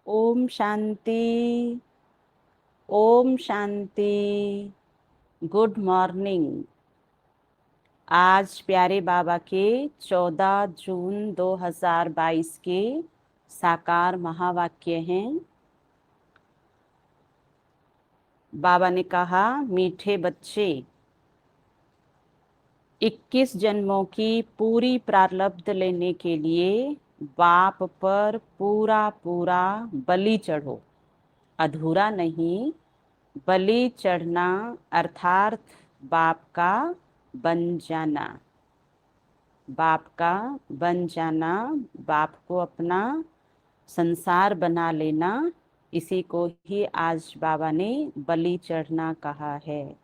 Om Shanti. Om Shanti. Good morning. आज प्यारे बाबा के 14 जून 2022 के साकार महावाक्य हैं। बाबा ने कहा, मीठे बच्चे, 21 जन्मों की पूरी प्रारब्ध लेने के लिए बाप पर पूरा पूरा बलि चढ़ो। अधूरा नहीं, बलि चढ़ना अर्थात बाप का बन जाना। बाप का बन जाना, बाप को अपना संसार बना लेना, इसी को ही आज बाबा ने बलि चढ़ना कहा है।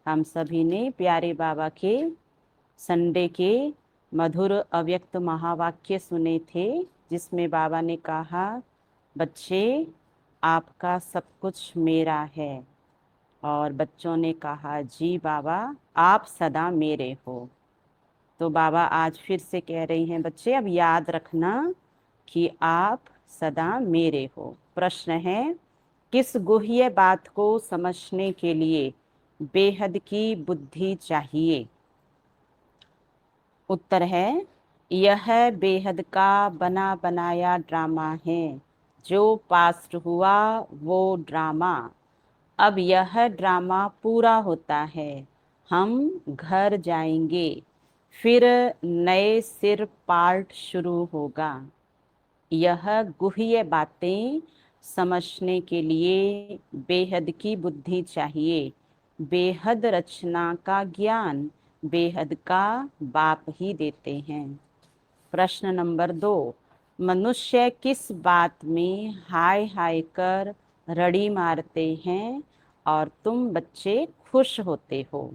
हम सभी ने प्यारे बाबा के संडे के मधुर अव्यक्त महावाक्य सुने थे, जिसमें बाबा ने कहा, बच्चे, आपका सब कुछ मेरा है। और बच्चों ने कहा, जी बाबा, आप सदा मेरे हो। तो बाबा आज फिर से कह रही हैं, बच्चे अब याद रखना कि आप सदा मेरे हो। प्रश्न है, किस गुह्य बात को समझने के लिए बेहद की बुद्धि चाहिए? उत्तर है, यह बेहद का बना बनाया ड्रामा है। जो पास्ट हुआ वो ड्रामा, अब यह ड्रामा पूरा होता है। हम घर जाएंगे, फिर नए सिर पार्ट शुरू होगा। यह गुह्य बातें समझने के लिए बेहद की बुद्धि चाहिए। बेहद रचना का ज्ञान बेहद का बाप ही देते हैं। प्रश्न नंबर 2, मनुष्य किस बात में हाय हाय कर रड़ी मारते हैं और तुम बच्चे खुश होते हो?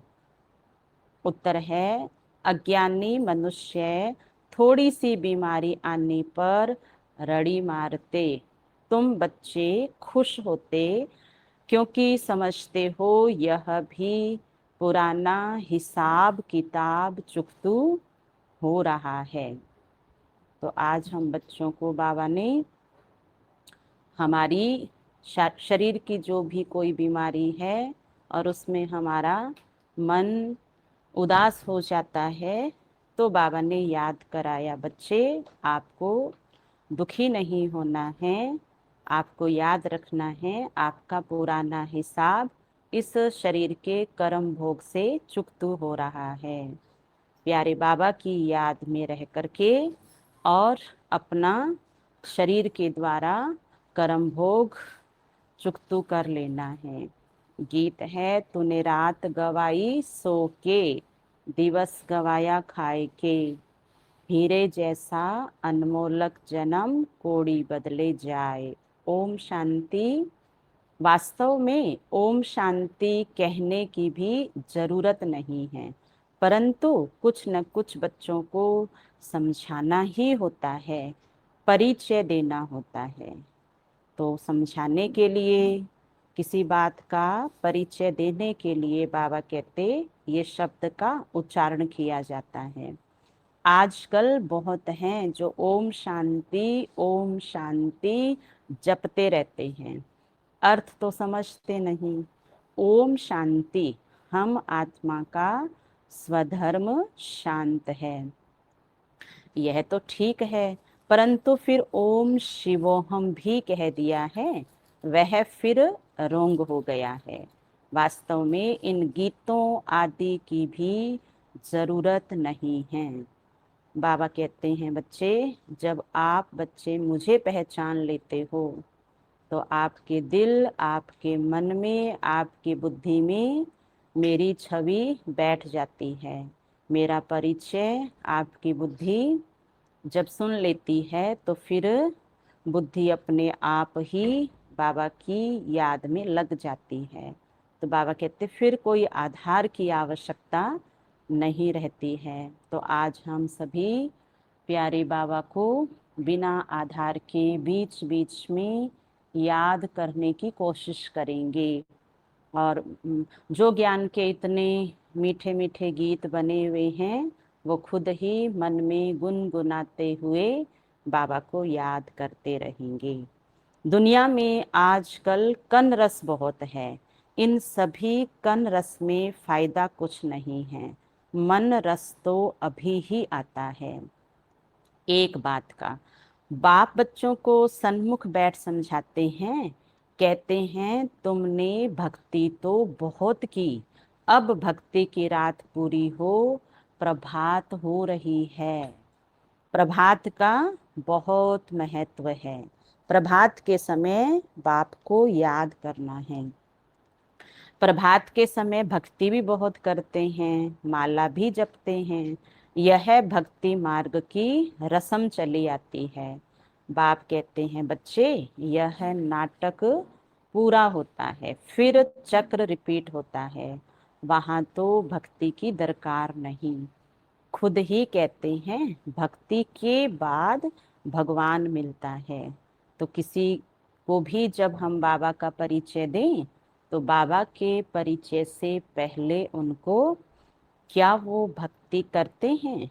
उत्तर है, अज्ञानी मनुष्य थोड़ी सी बीमारी आने पर रड़ी मारते, तुम बच्चे खुश होते, क्योंकि समझते हो यह भी पुराना हिसाब किताब चुकतू हो रहा है। तो आज हम बच्चों को बाबा ने हमारी शरीर की जो भी कोई बीमारी है और उसमें हमारा मन उदास हो जाता है, तो बाबा ने याद कराया, बच्चे, आपको दुखी नहीं होना है। आपको याद रखना है, आपका पुराना हिसाब इस शरीर के कर्म भोग से चुकतू हो रहा है। प्यारे बाबा की याद में रह करके और अपना शरीर के द्वारा कर्म भोग चुकतू कर लेना है। गीत है, तूने रात गवाई सो के, दिवस गवाया खाए के, हीरे जैसा अनमोलक जन्म कोड़ी बदले जाए। ओम शांति। वास्तव में ओम शांति कहने की भी जरूरत नहीं है, परंतु कुछ न कुछ बच्चों को समझाना ही होता है, परिचय देना होता है। तो समझाने के लिए, किसी बात का परिचय देने के लिए बाबा कहते ये शब्द का उच्चारण किया जाता है। आजकल बहुत हैं जो ओम शांति जपते रहते हैं, अर्थ तो समझते नहीं। ओम शांति, हम आत्मा का स्वधर्म शांत है, यह तो ठीक है, परंतु फिर ओम शिवोहम भी कह दिया है, वह फिर रोंग हो गया है। वास्तव में इन गीतों आदि की भी जरूरत नहीं है। बाबा कहते हैं, बच्चे, जब आप बच्चे मुझे पहचान लेते हो, तो आपके दिल, आपके मन में, आपकी बुद्धि में मेरी छवि बैठ जाती है। मेरा परिचय आपकी बुद्धि जब सुन लेती है, तो फिर बुद्धि अपने आप ही बाबा की याद में लग जाती है। तो बाबा कहते फिर कोई आधार की आवश्यकता नहीं रहती है। तो आज हम सभी प्यारे बाबा को बिना आधार के बीच बीच में याद करने की कोशिश करेंगे। और जो ज्ञान के इतने मीठे मीठे गीत बने हुए हैं, वो खुद ही मन में गुनगुनाते हुए बाबा को याद करते रहेंगे। दुनिया में आजकल कन रस बहुत है, इन सभी कन रस में फायदा कुछ नहीं है, मन रस तो अभी ही आता है। एक बात का बाप बच्चों को सन्मुख बैठ समझाते हैं, कहते हैं तुमने भक्ति तो बहुत की, अब भक्ति की रात पूरी हो, प्रभात हो रही है। प्रभात का बहुत महत्व है। प्रभात के समय बाप को याद करना है। प्रभात के समय भक्ति भी बहुत करते हैं, माला भी जपते हैं। यह भक्ति मार्ग की रस्म चली आती है। बाप कहते हैं बच्चे, यह नाटक पूरा होता है, फिर चक्र रिपीट होता है, वहां तो भक्ति की दरकार नहीं। खुद ही कहते हैं भक्ति के बाद भगवान मिलता है। तो किसी को भी जब हम बाबा का परिचय दें, तो बाबा के परिचय से पहले उनको क्या वो भक्ति करते हैं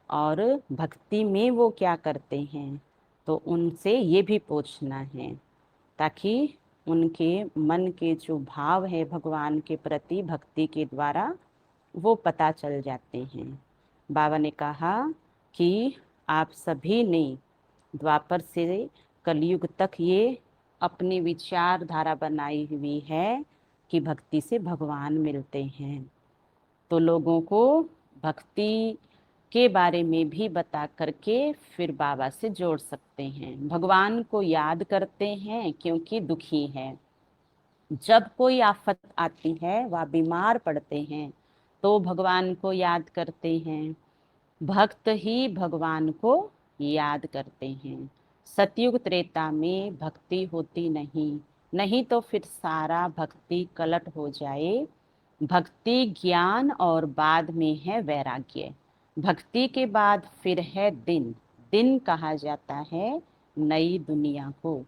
और भक्ति में वो क्या करते हैं, तो उनसे ये भी पूछना है, ताकि उनके मन के जो भाव है भगवान के प्रति भक्ति के द्वारा वो पता चल जाते हैं। बाबा ने कहा कि आप सभी ने द्वापर से कलयुग तक ये अपनी विचारधारा बनाई हुई है कि भक्ति से भगवान मिलते हैं। तो लोगों को भक्ति के बारे में भी बता करके फिर बाबा से जोड़ सकते हैं। भगवान को याद करते हैं क्योंकि दुखी है। जब कोई आफत आती है, वह बीमार पड़ते हैं, तो भगवान को याद करते हैं। भक्त ही भगवान को याद करते हैं। सतयुग त्रेता में भक्ति होती नहीं, नहीं तो फिर सारा भक्ति कलट हो जाए। भक्ति ज्ञान और बाद में है वैराग्य। भक्ति के बाद फिर है दिन। दिन कहा जाता है नई दुनिया को।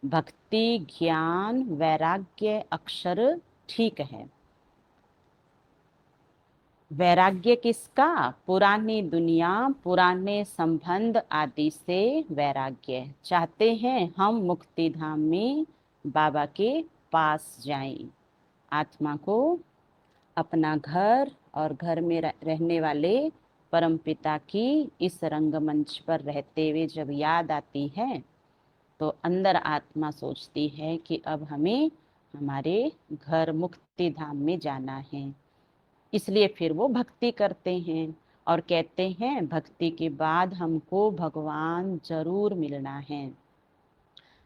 भक्ति ज्ञान वैराग्य अक्षर ठीक है। वैराग्य किसका? पुरानी दुनिया, पुराने संबंध आदि से वैराग्य। चाहते हैं हम मुक्ति धाम में बाबा के पास जाएं। आत्मा को अपना घर और घर में रहने वाले परमपिता की इस रंगमंच पर रहते हुए जब याद आती है, तो अंदर आत्मा सोचती है कि अब हमें हमारे घर मुक्ति धाम में जाना है। इसलिए फिर वो भक्ति करते हैं और कहते हैं भक्ति के बाद हमको भगवान जरूर मिलना है।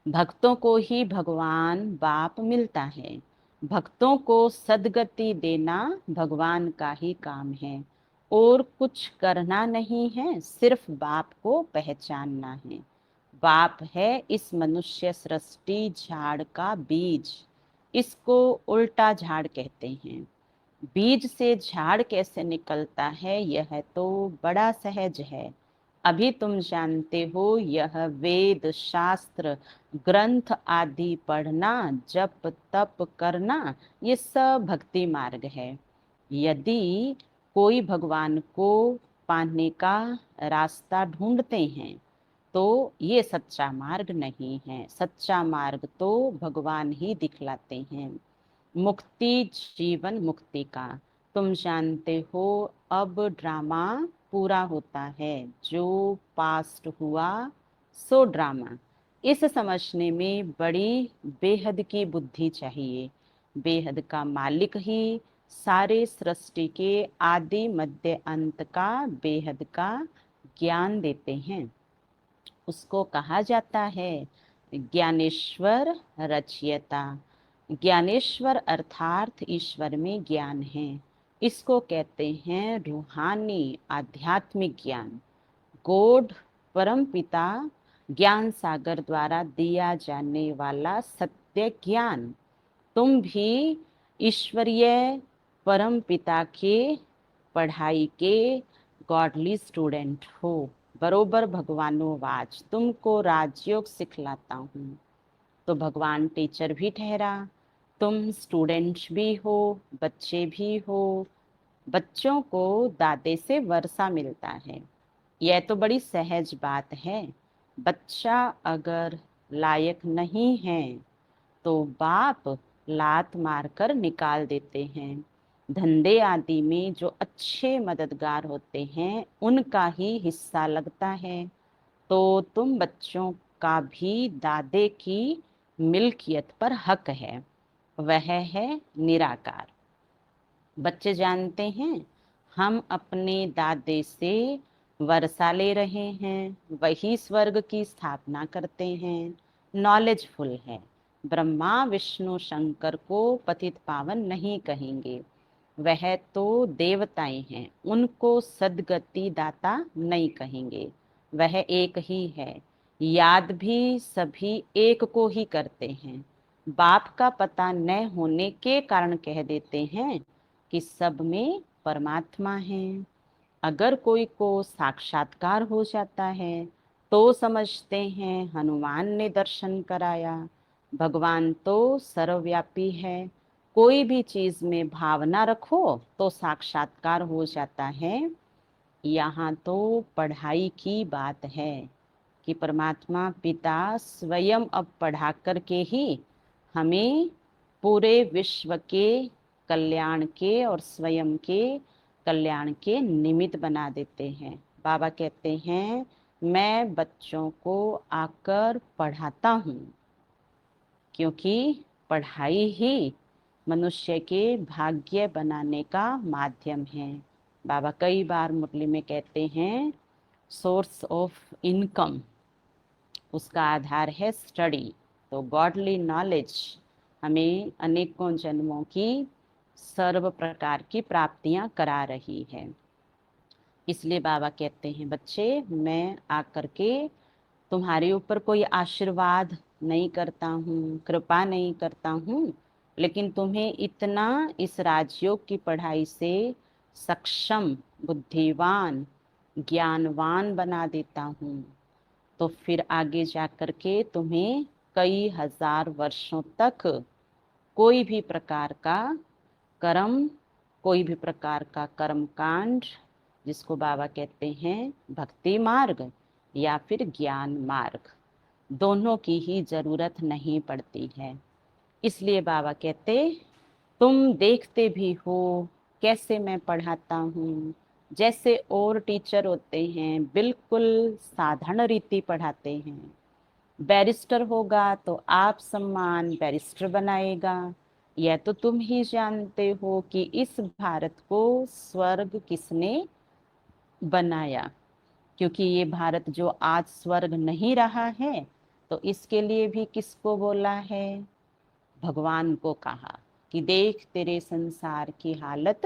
भक्तों को ही भगवान बाप मिलता है। भक्तों को सद्गति देना भगवान का ही काम है, और कुछ करना नहीं है, सिर्फ बाप को पहचानना है। बाप है इस मनुष्य सृष्टि झाड़ का बीज। इसको उल्टा झाड़ कहते हैं। बीज से झाड़ कैसे निकलता है, यह तो बड़ा सहज है। अभी तुम जानते हो, यह वेद शास्त्र ग्रंथ आदि पढ़ना, जप तप करना, ये सब भक्ति मार्ग है। यदि कोई भगवान को पाने का रास्ता ढूंढते हैं, तो ये सच्चा मार्ग नहीं है। सच्चा मार्ग तो भगवान ही दिखलाते हैं। मुक्ति जीवन मुक्ति का तुम जानते हो। अब ड्रामा पूरा होता है, जो पास्ट हुआ सो ड्रामा। इस समझने में बड़ी बेहद की बुद्धि चाहिए। बेहद का मालिक ही सारे सृष्टि के आदि मध्य अंत का बेहद का ज्ञान देते हैं। उसको कहा जाता है ज्ञानेश्वर रचयिता। ज्ञानेश्वर अर्थात ईश्वर में ज्ञान है। इसको कहते हैं रूहानी आध्यात्मिक ज्ञान। गॉड परम पिता ज्ञान सागर द्वारा दिया जाने वाला सत्य ज्ञान। तुम भी ईश्वरीय परम पिता के पढ़ाई के गॉडली स्टूडेंट हो। बरोबर भगवानोवाच, तुमको राजयोग सिखलाता हूँ। तो भगवान टीचर भी ठहरा, तुम स्टूडेंट्स भी हो, बच्चे भी हो। बच्चों को दादे से वर्षा मिलता है। यह तो बड़ी सहज बात है। बच्चा अगर लायक नहीं हैं तो बाप लात मारकर निकाल देते हैं। धंधे आदि में जो अच्छे मददगार होते हैं उनका ही हिस्सा लगता है। तो तुम बच्चों का भी दादे की मिल्कियत पर हक है, वह है निराकार। बच्चे जानते हैं हम अपने दादे से वर्षा ले रहे हैं, वही स्वर्ग की स्थापना करते हैं, नॉलेजफुल है। ब्रह्मा विष्णु शंकर को पतित पावन नहीं कहेंगे, वह तो देवताएं हैं, उनको सदगति दाता नहीं कहेंगे। वह एक ही है, याद भी सभी एक को ही करते हैं। बाप का पता न होने के कारण कह देते हैं कि सब में परमात्मा है। अगर कोई को साक्षात्कार हो जाता है तो समझते हैं हनुमान ने दर्शन कराया। भगवान तो सर्वव्यापी है, कोई भी चीज में भावना रखो तो साक्षात्कार हो जाता है। यहाँ तो पढ़ाई की बात है कि परमात्मा पिता स्वयं अब पढ़ा करके ही हमें पूरे विश्व के कल्याण के और स्वयं के कल्याण के निमित्त बना देते हैं। बाबा कहते हैं मैं बच्चों को आकर पढ़ाता हूँ, क्योंकि पढ़ाई ही मनुष्य के भाग्य बनाने का माध्यम है। बाबा कई बार मुरली में कहते हैं सोर्स ऑफ इनकम, उसका आधार है स्टडी। तो गॉडली नॉलेज हमें अनेकों जन्मों की सर्व प्रकार की प्राप्तियां करा रही है। इसलिए बाबा कहते हैं बच्चे मैं आकर के तुम्हारे ऊपर कोई आशीर्वाद नहीं करता हूँ, कृपा नहीं करता हूँ, लेकिन तुम्हें इतना इस राजयोग की पढ़ाई से सक्षम, बुद्धिवान, ज्ञानवान बना देता हूँ, तो फिर आगे जाकर के तुम्हें कई हजार वर्षों तक कोई भी प्रकार का कर्म, कोई भी प्रकार का कर्म कांड, जिसको बाबा कहते हैं भक्ति मार्ग या फिर ज्ञान मार्ग, दोनों की ही जरूरत नहीं पड़ती है। इसलिए बाबा कहते तुम देखते भी हो कैसे मैं पढ़ाता हूँ, जैसे और टीचर होते हैं बिल्कुल साधारण रीति पढ़ाते हैं। बैरिस्टर होगा तो आप सम्मान बैरिस्टर बनाएगा। यह तो तुम ही जानते हो कि इस भारत को स्वर्ग किसने बनाया, क्योंकि ये भारत जो आज स्वर्ग नहीं रहा है तो इसके लिए भी किसको बोला है, भगवान को कहा कि देख तेरे संसार की हालत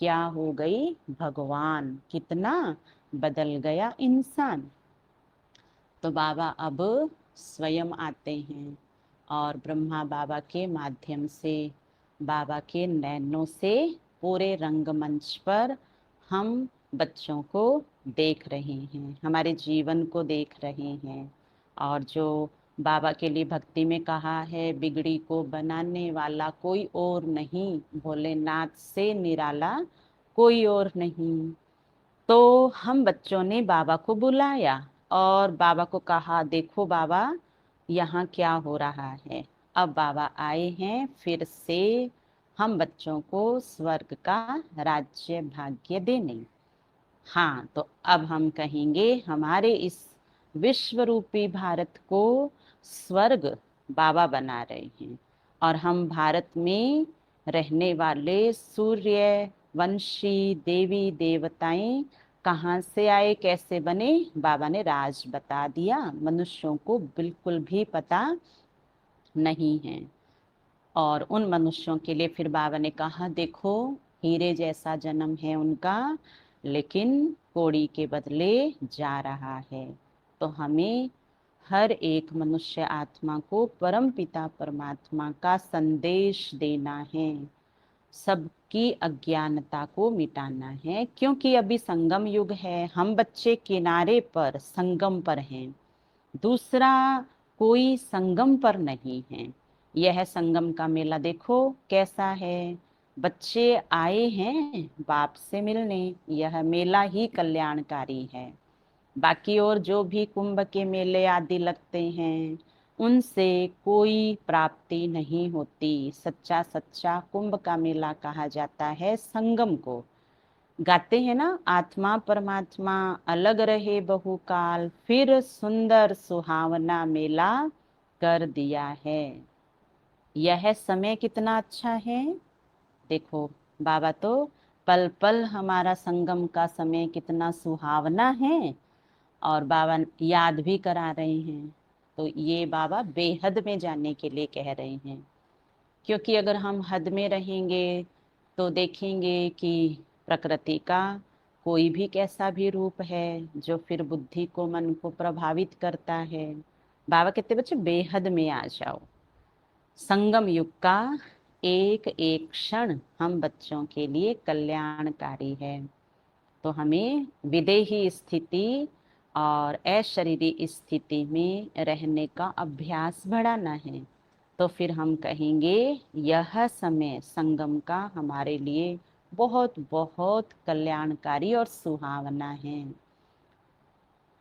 क्या हो गई, भगवान कितना बदल गया इंसान। तो बाबा अब स्वयं आते हैं और ब्रह्मा बाबा के माध्यम से, बाबा के नैनों से पूरे रंगमंच पर हम बच्चों को देख रहे हैं, हमारे जीवन को देख रहे हैं। और जो बाबा के लिए भक्ति में कहा है बिगड़ी को बनाने वाला कोई और नहीं, भोलेनाथ से निराला कोई और नहीं। तो हम बच्चों ने बाबा को बुलाया और बाबा को कहा देखो बाबा यहाँ क्या हो रहा है। अब बाबा आए हैं फिर से हम बच्चों को स्वर्ग का राज्य भाग्य देने। हाँ, तो अब हम कहेंगे हमारे इस विश्व रूपी भारत को स्वर्ग बाबा बना रहे हैं, और हम भारत में रहने वाले सूर्य वंशी देवी देवताएं कहाँ से आए कैसे बने, बाबा ने राज बता दिया, मनुष्यों को बिल्कुल भी पता नहीं है। और उन मनुष्यों के लिए फिर बाबा ने कहा देखो हीरे जैसा जन्म है उनका, लेकिन कौड़ी के बदले जा रहा है। तो हमें हर एक मनुष्य आत्मा को परम पिता परमात्मा का संदेश देना है, सबकी अज्ञानता को मिटाना है, क्योंकि अभी संगम युग है, हम बच्चे किनारे पर संगम पर हैं, दूसरा कोई संगम पर नहीं है। यह संगम का मेला देखो कैसा है, बच्चे आए हैं बाप से मिलने, यह मेला ही कल्याणकारी है। बाकी और जो भी कुंभ के मेले आदि लगते हैं, उनसे कोई प्राप्ति नहीं होती। सच्चा सच्चा कुंभ का मेला कहा जाता है संगम को। गाते हैं ना, आत्मा परमात्मा अलग रहे बहुकाल, फिर सुंदर सुहावना मेला कर दिया है। यह समय कितना अच्छा है। देखो, बाबा तो पल पल हमारा संगम का समय कितना सुहावना है, और बाबा याद भी करा रहे हैं। तो ये बाबा बेहद में जाने के लिए कह रहे हैं, क्योंकि अगर हम हद में रहेंगे तो देखेंगे कि प्रकृति का कोई भी कैसा भी रूप है जो फिर बुद्धि को, मन को प्रभावित करता है। बाबा कहते बच्चे बेहद में आ जाओ। संगम युग का एक एक क्षण हम बच्चों के लिए कल्याणकारी है। तो हमें विदेही स्थिति और अशरीरी स्थिति में रहने का अभ्यास बढ़ाना है। तो फिर हम कहेंगे यह समय संगम का हमारे लिए बहुत बहुत कल्याणकारी और सुहावना है।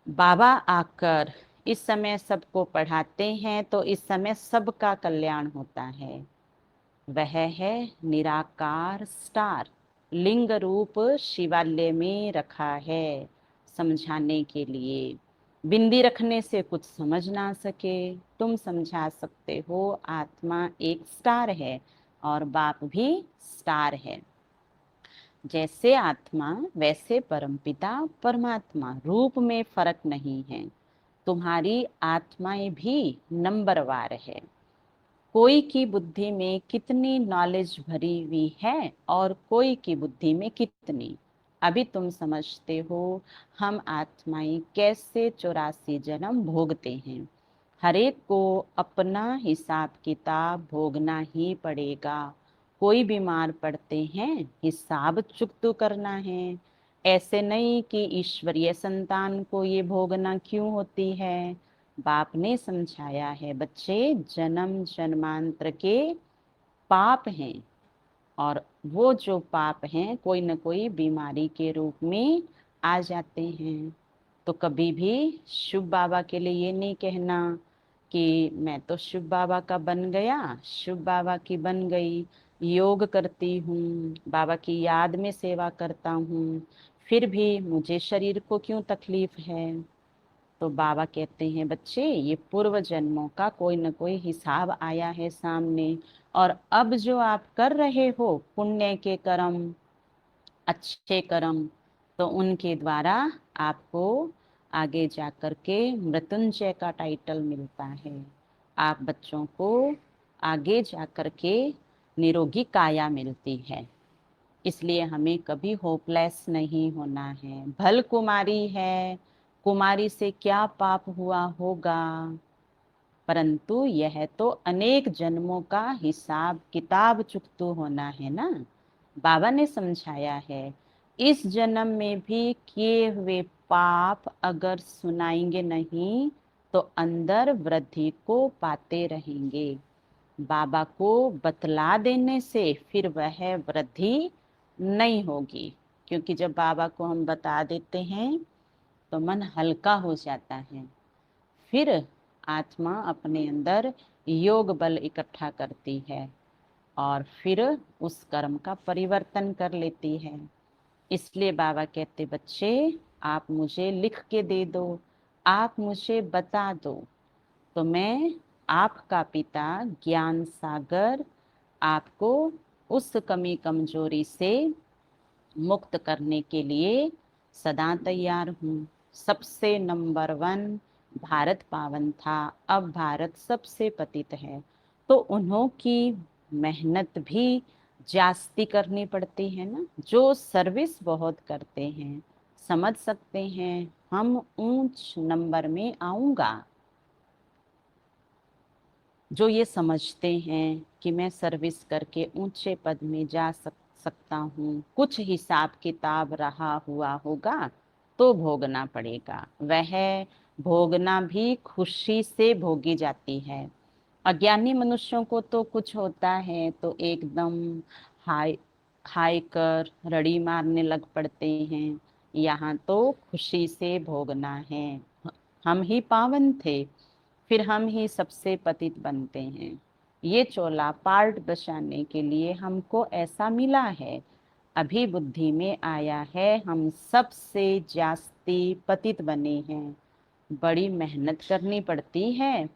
बाबा आकर इस समय सबको पढ़ाते हैं तो इस समय सबका कल्याण होता है। वह है निराकार स्टार, लिंग रूप शिवालय में रखा है समझाने के लिए। बिंदी रखने से कुछ समझ ना सके, तुम समझा सकते हो। आत्मा एक स्टार है और बाप भी स्टार है। जैसे आत्मा वैसे परमपिता परमात्मा, रूप में फर्क नहीं है। तुम्हारी आत्माएं भी नंबरवार है। कोई की बुद्धि में कितनी नॉलेज भरी हुई है और कोई की बुद्धि में कितनी। अभी तुम समझते हो हम आत्माएं कैसे 84 जन्म भोगते हैं। हरेक को अपना हिसाब किताब भोगना ही पड़ेगा। कोई बीमार पड़ते हैं, हिसाब चुकता करना है। ऐसे नहीं कि ईश्वरीय संतान को ये भोगना क्यों होती है। बाप ने समझाया है बच्चे, जन्म जन्मांतर के पाप हैं, और वो जो पाप हैं कोई न कोई बीमारी के रूप में आ जाते हैं। तो कभी भी शिव बाबा के लिए ये नहीं कहना कि मैं तो शिव बाबा का बन गया, शिव बाबा की बन गई, योग करती हूँ, बाबा की याद में सेवा करता हूँ, फिर भी मुझे शरीर को क्यों तकलीफ है। तो बाबा कहते हैं बच्चे, ये पूर्व जन्मों का कोई न कोई हिसाब आया है सामने, और अब जो आप कर रहे हो पुण्य के कर्म, अच्छे कर्म, तो उनके द्वारा आपको आगे जाकर के मृत्युंजय का टाइटल मिलता है। आप बच्चों को आगे जाकर के निरोगी काया मिलती है। इसलिए हमें कभी होपलेस नहीं होना है। भल कुमारी है, कुमारी से क्या पाप हुआ होगा, परंतु यह तो अनेक जन्मों का हिसाब किताब चुकता होना है ना। बाबा ने समझाया है, इस जन्म में भी किए हुए पाप अगर सुनाएंगे नहीं तो अंदर वृद्धि को पाते रहेंगे। बाबा को बतला देने से फिर वह वृद्धि नहीं होगी, क्योंकि जब बाबा को हम बता देते हैं तो मन हल्का हो जाता है। फिर आत्मा अपने अंदर योग बल इकट्ठा करती है और फिर उस कर्म का परिवर्तन कर लेती है। इसलिए बाबा कहते बच्चे, आप मुझे लिख के दे दो, आप मुझे बता दो, तो मैं आपका पिता ज्ञान सागर आपको उस कमी कमजोरी से मुक्त करने के लिए सदा तैयार हूँ। सबसे नंबर 1 भारत पावन था, अब भारत सबसे पतित है। तो उन्हों की मेहनत भी जास्ती करनी पड़ती है ना, जो सर्विस बहुत करते हैं। समझ सकते हैं हम ऊंच नंबर में आऊंगा। जो ये समझते हैं कि मैं सर्विस करके ऊंचे पद में जा सकता हूँ, कुछ हिसाब किताब रहा हुआ होगा तो भोगना पड़ेगा। वह भोगना भी खुशी से भोगी जाती है। अज्ञानी मनुष्यों को तो कुछ होता है तो एकदम हाय हाय कर रड़ी मारने लग पड़ते हैं। यहाँ तो खुशी से भोगना है। हम ही पावन थे, फिर हम ही सबसे पतित बनते हैं। ये चोला पार्ट बचाने के लिए हमको ऐसा मिला है। अभी बुद्धि में आया है, हम सबसे जास्ती पतित बने हैं। बड़ी मेहनत करनी पड़ती है।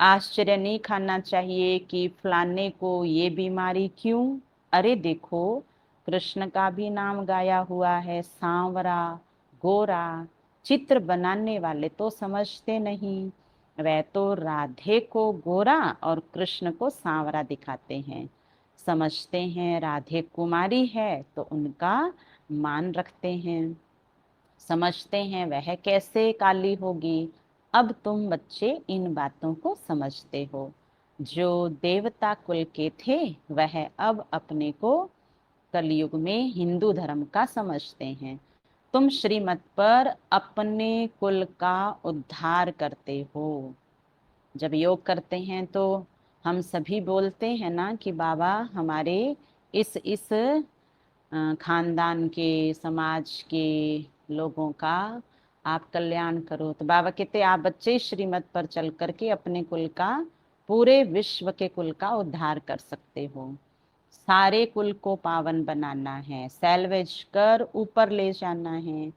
आश्चर्य नहीं खाना चाहिए कि फलाने को ये बीमारी क्यों। अरे देखो, कृष्ण का भी नाम गाया हुआ है, सांवरा, गोरा। चित्र बनाने वाले तो समझते नहीं, वह तो राधे को गोरा और कृष्ण को सांवरा दिखाते हैं। समझते हैं राधे कुमारी है तो उनका मान रखते हैं, समझते हैं वह कैसे काली होगी। अब तुम बच्चे इन बातों को समझते हो। जो देवता कुल के थे वह अब अपने को कलयुग में हिंदू धर्म का समझते हैं। तुम श्रीमत पर अपने कुल का उद्धार करते हो। जब योग करते हैं तो हम सभी बोलते हैं ना कि बाबा हमारे इस खानदान के, समाज के लोगों का आप कल्याण करो। तो बाबा कहते आप बच्चे श्रीमत पर चल करके अपने कुल का, पूरे विश्व के कुल का उद्धार कर सकते हो। सारे कुल को पावन बनाना है, सैल्वेज कर ऊपर ले जाना है।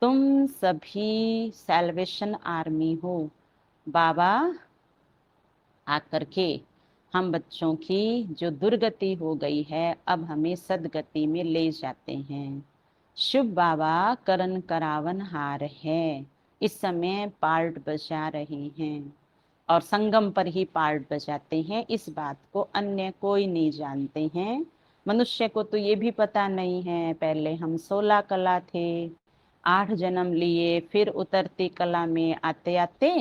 तुम सभी सैल्वेशन आर्मी हो। बाबा आकर के हम बच्चों की जो दुर्गति हो गई है अब हमें सदगति में ले जाते हैं। शुभ बाबा करण करावन हार है। इस समय पार्ट बजा रहे हैं और संगम पर ही पार्ट बजाते हैं। इस बात को अन्य कोई नहीं जानते हैं। मनुष्य को तो ये भी पता नहीं है, पहले हम 16 कला थे, 8 जन्म लिए, फिर उतरती कला में आते आते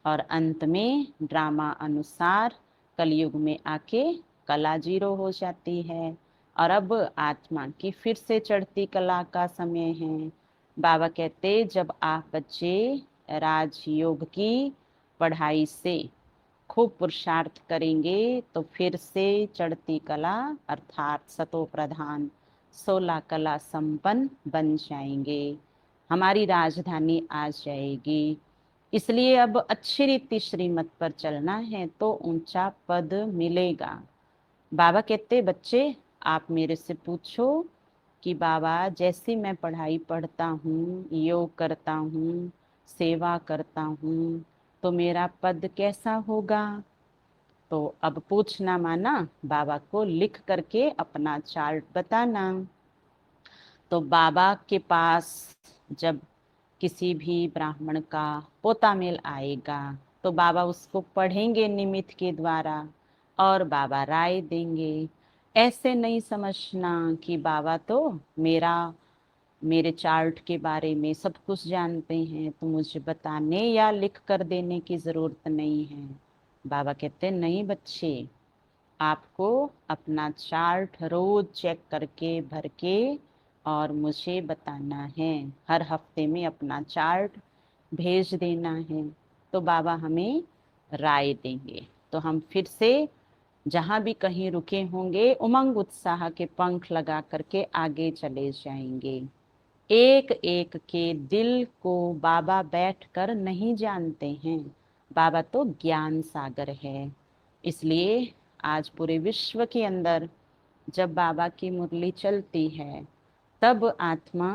और अंत में ड्रामा अनुसार कलयुग में आके कला जीरो हो जाती है। और अब आत्मा की फिर से चढ़ती कला का समय है। बाबा कहते जब आप बच्चे राजयोग की पढ़ाई से खूब पुरुषार्थ करेंगे तो फिर से चढ़ती कला अर्थात सतो प्रधान 16 कला संपन्न बन जाएंगे। हमारी राजधानी आ जाएगी। इसलिए अब अच्छी रीति श्रीमत पर चलना है तो ऊंचा पद मिलेगा। बाबा कहते बच्चे आप मेरे से पूछो कि बाबा जैसी मैं पढ़ाई पढ़ता हूँ, योग करता हूँ, सेवा करता हूँ, तो मेरा पद कैसा होगा। तो अब पूछना माना, बाबा को लिख करके अपना चार्ट बताना। तो बाबा के पास जब किसी भी ब्राह्मण का पोता मेल आएगा तो बाबा उसको पढ़ेंगे निमित्त के द्वारा और बाबा राय देंगे। ऐसे नहीं समझना कि बाबा तो मेरा मेरे चार्ट के बारे में सब कुछ जानते हैं तो मुझे बताने या लिख कर देने की जरूरत नहीं है। बाबा कहते नहीं बच्चे, आपको अपना चार्ट रोज चेक करके भर के और मुझे बताना है। हर हफ्ते में अपना चार्ट भेज देना है तो बाबा हमें राय देंगे। तो हम फिर से जहाँ भी कहीं रुके होंगे उमंग उत्साह के पंख लगा करके आगे चले जाएंगे। एक एक के दिल को बाबा बैठकर नहीं जानते हैं। बाबा तो ज्ञान सागर है। इसलिए आज पूरे विश्व के अंदर जब बाबा की मुरली चलती है तब आत्मा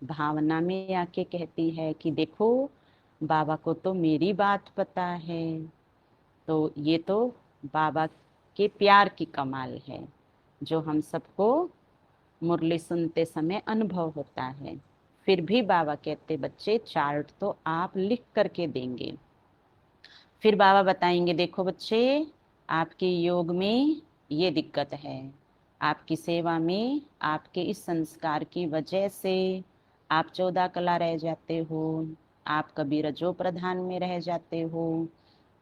भावना में आके कहती है कि देखो बाबा को तो मेरी बात पता है। तो ये तो बाबा के प्यार की कमाल है जो हम सबको मुरली सुनते समय अनुभव होता है। फिर भी बाबा कहते बच्चे चार्ट तो आप लिख करके देंगे। फिर बाबा बताएंगे देखो बच्चे आपके योग में ये दिक्कत है, आपकी सेवा में आपके इस संस्कार की वजह से आप 14 कला रह जाते हो, आप कभी रजो प्रधान में रह जाते हो।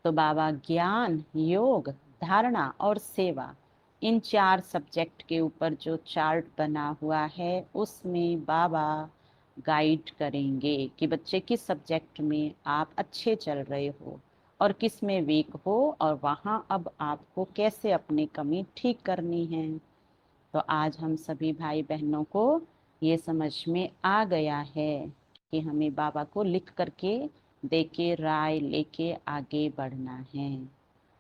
तो बाबा ज्ञान, योग, धारणा और सेवा, इन 4 सब्जेक्ट के ऊपर जो चार्ट बना हुआ है उसमें बाबा गाइड करेंगे कि बच्चे किस सब्जेक्ट में आप अच्छे चल रहे हो और किस में वीक हो और वहाँ अब आपको कैसे अपनी कमी ठीक करनी है। तो आज हम सभी भाई बहनों को ये समझ में आ गया है कि हमें बाबा को लिख करके देके राय लेके आगे बढ़ना है,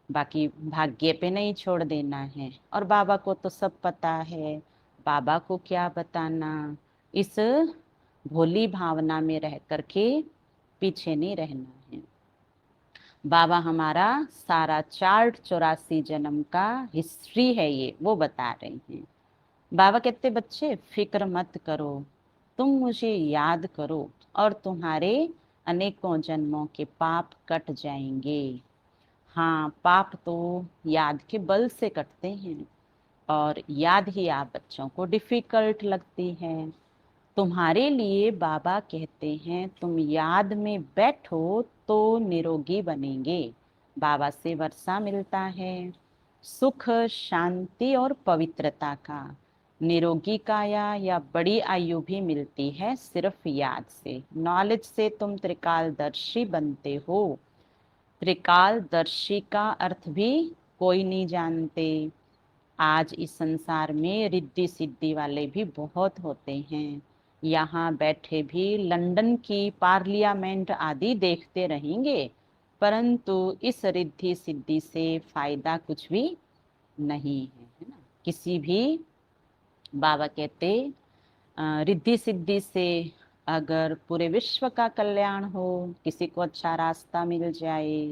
बाकी भाग्य पे नहीं छोड़ देना है। और बाबा को तो सब पता है, बाबा को क्या बताना। इस भोली भावना में रह करके पीछे नहीं रहना है। बाबा हमारा सारा चार्ट 84 जन्म का हिस्ट्री है, ये वो बता रहे हैं। बाबा कहते बच्चे फिक्र मत करो, तुम मुझे याद करो और तुम्हारे अनेकों जन्मों के पाप कट जाएंगे। हाँ, पाप तो याद के बल से कटते हैं, और याद ही आप बच्चों को डिफिकल्ट लगती है। तुम्हारे लिए बाबा कहते हैं तुम याद में बैठो तो निरोगी बनेंगे। बाबा से वर्षा मिलता है सुख, शांति और पवित्रता का। निरोगी काया या बड़ी आयु भी मिलती है सिर्फ याद से। नॉलेज से तुम त्रिकालदर्शी बनते हो। त्रिकालदर्शी का अर्थ भी कोई नहीं जानते। आज इस संसार में रिद्धि सिद्धि वाले भी बहुत होते हैं। यहाँ बैठे भी लंदन की पार्लियामेंट आदि देखते रहेंगे, परंतु इस रिद्धि सिद्धि से फायदा कुछ भी नहीं है ना। किसी भी, बाबा कहते रिद्धि सिद्धि से अगर पूरे विश्व का कल्याण हो, किसी को अच्छा रास्ता मिल जाए,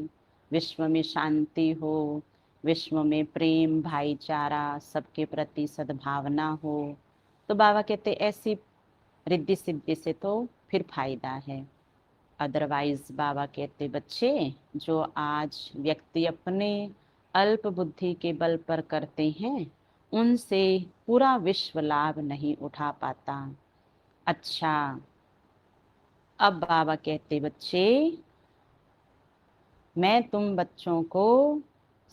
विश्व में शांति हो, विश्व में प्रेम भाईचारा सबके प्रति सद्भावना हो, तो बाबा कहते ऐसी रिद्धि सिद्धि से तो फिर फायदा है। अदरवाइज बाबा कहते बच्चे जो आज व्यक्ति अपने अल्प बुद्धि के बल पर करते हैं, उनसे पूरा विश्व लाभ नहीं उठा पाता। अच्छा, अब बाबा कहते बच्चे मैं तुम बच्चों को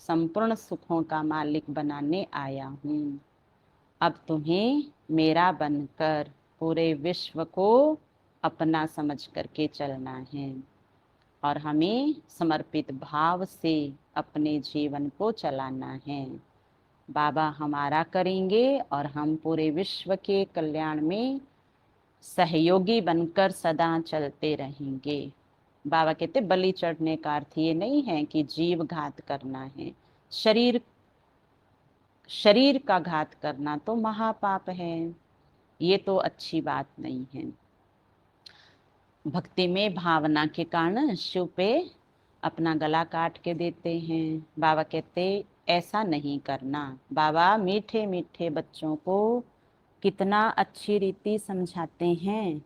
संपूर्ण सुखों का मालिक बनाने आया हूँ। अब तुम्हें मेरा बनकर पूरे विश्व को अपना समझ करके चलना है, और हमें समर्पित भाव से अपने जीवन को चलाना है। बाबा हमारा करेंगे और हम पूरे विश्व के कल्याण में सहयोगी बनकर सदा चलते रहेंगे। बाबा कहते बलि चढ़ने का अर्थ ये नहीं है कि जीव घात करना है। शरीर शरीर का घात करना तो महापाप है, ये तो अच्छी बात नहीं है। भक्ति में भावना के कारण शिव पे अपना गला काट के देते हैं। बाबा कहते ऐसा नहीं करना। बाबा मीठे मीठे बच्चों को कितना अच्छी रीति समझाते हैं,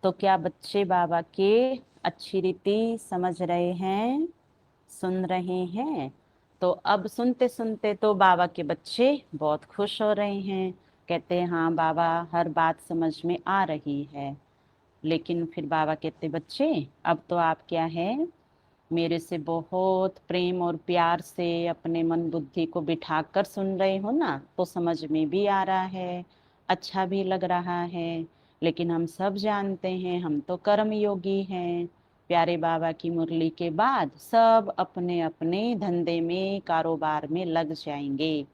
तो क्या बच्चे बाबा के अच्छी रीति समझ रहे हैं, सुन रहे हैं? तो अब सुनते सुनते तो बाबा के बच्चे बहुत खुश हो रहे हैं, कहते हैं हाँ बाबा हर बात समझ में आ रही है। लेकिन फिर बाबा कहते बच्चे अब तो आप क्या है, मेरे से बहुत प्रेम और प्यार से अपने मन बुद्धि को बिठा कर सुन रहे हो ना, तो समझ में भी आ रहा है, अच्छा भी लग रहा है। लेकिन हम सब जानते हैं हम तो कर्म योगी हैं। प्यारे बाबा की मुरली के बाद सब अपने अपने धंधे में कारोबार में लग जाएंगे।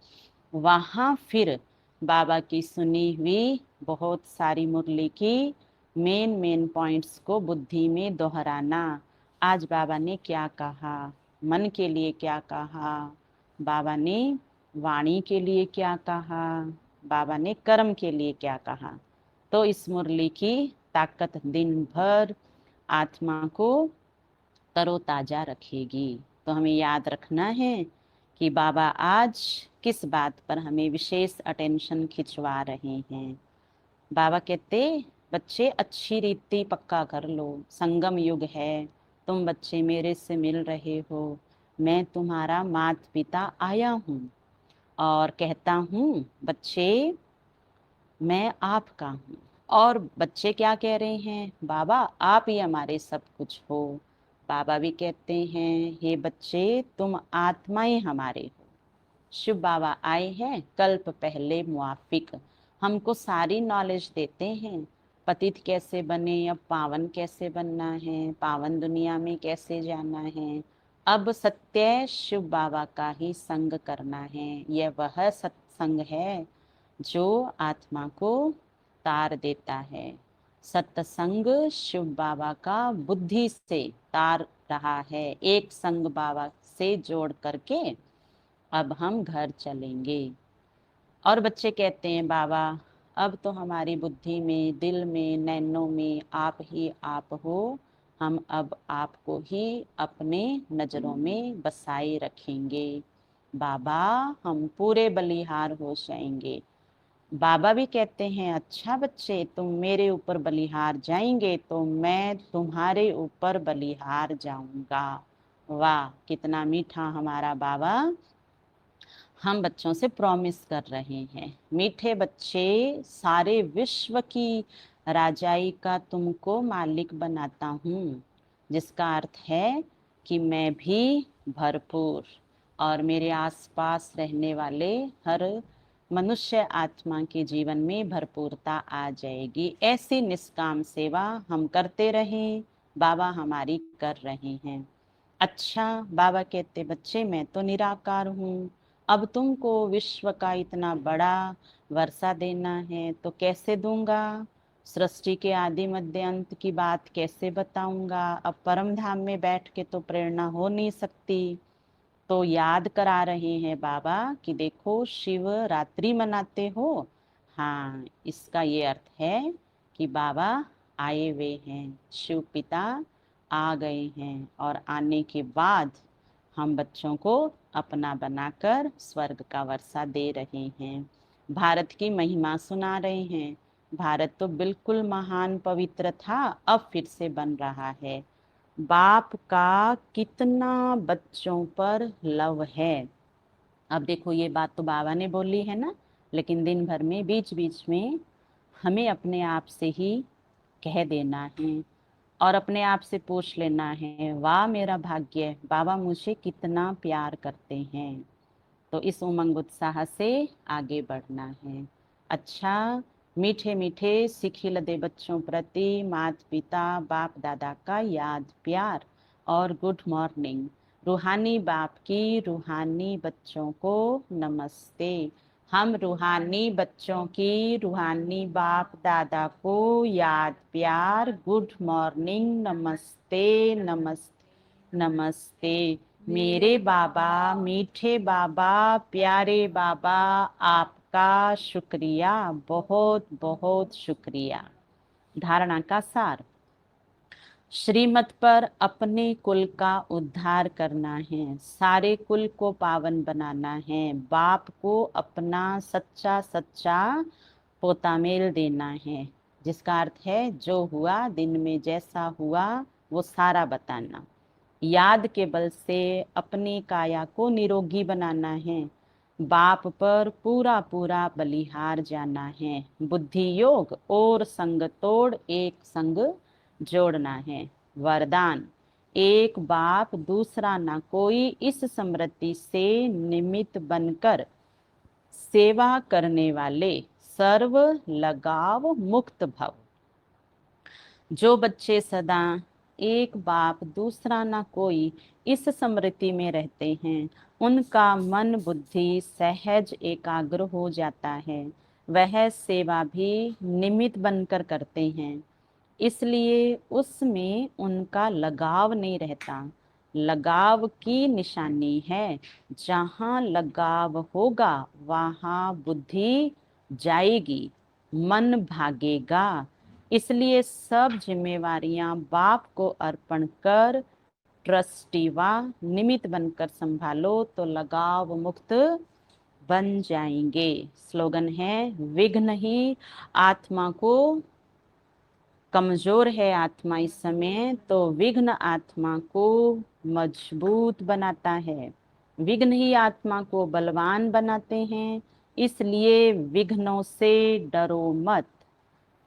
वहां फिर बाबा की सुनी हुई बहुत सारी मुरली की मेन मेन पॉइंट्स को बुद्धि में दोहराना। आज बाबा ने क्या कहा, मन के लिए क्या कहा, बाबा ने वाणी के लिए क्या कहा, बाबा ने कर्म के लिए क्या कहा, तो इस मुरली की ताकत दिन भर आत्मा को तरोताजा रखेगी। तो हमें याद रखना है कि बाबा आज किस बात पर हमें विशेष अटेंशन खिंचवा रहे हैं। बाबा कहते बच्चे अच्छी रीति पक्का कर लो, संगम युग है, तुम बच्चे मेरे से मिल रहे हो, मैं तुम्हारा माता पिता आया हूँ और कहता हूँ बच्चे मैं आपका हूँ। और बच्चे क्या कह रहे हैं, बाबा आप ही हमारे सब कुछ हो। बाबा भी कहते हैं हे बच्चे तुम आत्माएं हमारे हो। शिव बाबा आए हैं कल्प पहले मुआफिक, हमको सारी नॉलेज देते हैं, पतित कैसे बने, अब पावन कैसे बनना है, पावन दुनिया में कैसे जाना है। अब सत्य शिव बाबा का ही संग करना है। यह वह सत्संग है जो आत्मा को तार देता है। सत्संग शिव बाबा का बुद्धि से तार रहा है, एक संग बाबा से जोड़ करके अब हम घर चलेंगे। और बच्चे कहते हैं बाबा अब तो हमारी बुद्धि में, दिल में, नैनों में आप ही आप हो, हम अब आपको ही अपने नजरों में बसाए रखेंगे। बाबा हम पूरे बलिहार हो जाएंगे। बाबा भी कहते हैं अच्छा बच्चे तुम मेरे ऊपर बलिहार जाएंगे तो मैं तुम्हारे ऊपर बलिहार जाऊंगा। वाह कितना मीठा हमारा बाबा हम बच्चों से प्रॉमिस कर रहे हैं। मीठे बच्चे, सारे विश्व की राजाई का तुमको मालिक बनाता हूँ, जिसका अर्थ है कि मैं भी भरपूर और मेरे आसपास रहने वाले हर मनुष्य आत्मा के जीवन में भरपूरता आ जाएगी। ऐसी निष्काम सेवा हम करते रहें, बाबा हमारी कर रहे हैं। अच्छा बाबा कहते बच्चे मैं तो निराकार हूँ, अब तुमको विश्व का इतना बड़ा वर्षा देना है तो कैसे दूंगा, सृष्टि के आदि मध्य अंत की बात कैसे बताऊंगा, अब परम धाम में बैठ के तो प्रेरणा हो नहीं सकती। तो याद करा रहे हैं बाबा कि देखो शिव रात्रि मनाते हो, हाँ इसका ये अर्थ है कि बाबा आए हुए हैं, शिव पिता आ गए हैं और आने के बाद हम बच्चों को अपना बनाकर स्वर्ग का वर्षा दे रहे हैं, भारत की महिमा सुना रहे हैं। भारत तो बिल्कुल महान पवित्र था, अब फिर से बन रहा है। बाप का कितना बच्चों पर लव है। अब देखो ये बात तो बाबा ने बोली है ना, लेकिन दिन भर में बीच बीच में हमें अपने आप से ही कह देना है और अपने आप से पूछ लेना है वाह मेरा भाग्य, बाबा मुझे कितना प्यार करते हैं। तो इस उमंग उत्साह से आगे बढ़ना है। अच्छा मीठे मीठे सिखिल दे बच्चों प्रति माता पिता बाप दादा का याद प्यार और गुड मॉर्निंग। रूहानी बाप की रूहानी बच्चों को नमस्ते। हम रूहानी बच्चों की रूहानी बाप दादा को याद प्यार गुड मॉर्निंग नमस्ते नमस्ते नमस्ते। मेरे बाबा मीठे बाबा प्यारे बाबा आपका शुक्रिया, बहुत बहुत शुक्रिया। धारणा का सार, श्रीमत पर अपने कुल का उद्धार करना है, सारे कुल को पावन बनाना है, बाप को अपना सच्चा सच्चा पोता मेल देना है, जिसका अर्थ है जो हुआ दिन में जैसा हुआ वो सारा बताना। याद के बल से अपनी काया को निरोगी बनाना है, बाप पर पूरा पूरा बलिहार जाना है, बुद्धि योग और संग तोड़ एक संग जोड़ना है। वरदान, एक बाप दूसरा ना कोई, इस स्मृति से निमित्त बनकर सेवा करने वाले सर्व लगाव मुक्त भव। जो बच्चे सदा एक बाप दूसरा ना कोई इस स्मृति में रहते हैं, उनका मन बुद्धि सहज एकाग्र हो जाता है, वह सेवा भी निमित्त बनकर करते हैं, इसलिए उसमें उनका लगाव नहीं रहता। लगाव की निशानी है, जहाँ लगाव होगा वहाँ बुद्धि जाएगी, मन भागेगा। इसलिए सब जिम्मेवारियां बाप को अर्पण कर ट्रस्टी व निमित्त बनकर संभालो तो लगाव मुक्त बन जाएंगे। स्लोगन है विघ्न ही आत्मा को, कमजोर है आत्मा इस समय तो विघ्न आत्मा को मजबूत बनाता है, विघ्न ही आत्मा को बलवान बनाते हैं। इसलिए विघ्नों से डरो मत,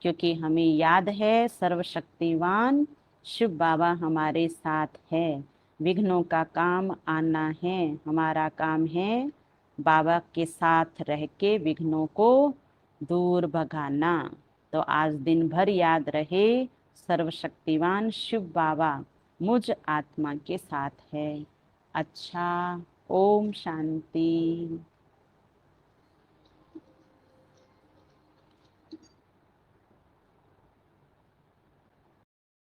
क्योंकि हमें याद है सर्वशक्तिवान शिव बाबा हमारे साथ है। विघ्नों का काम आना है, हमारा काम है बाबा के साथ रह के विघ्नों को दूर भगाना। तो आज दिन भर याद रहे सर्वशक्तिवान शिव बाबा मुझ आत्मा के साथ है। अच्छा, ओम शांति।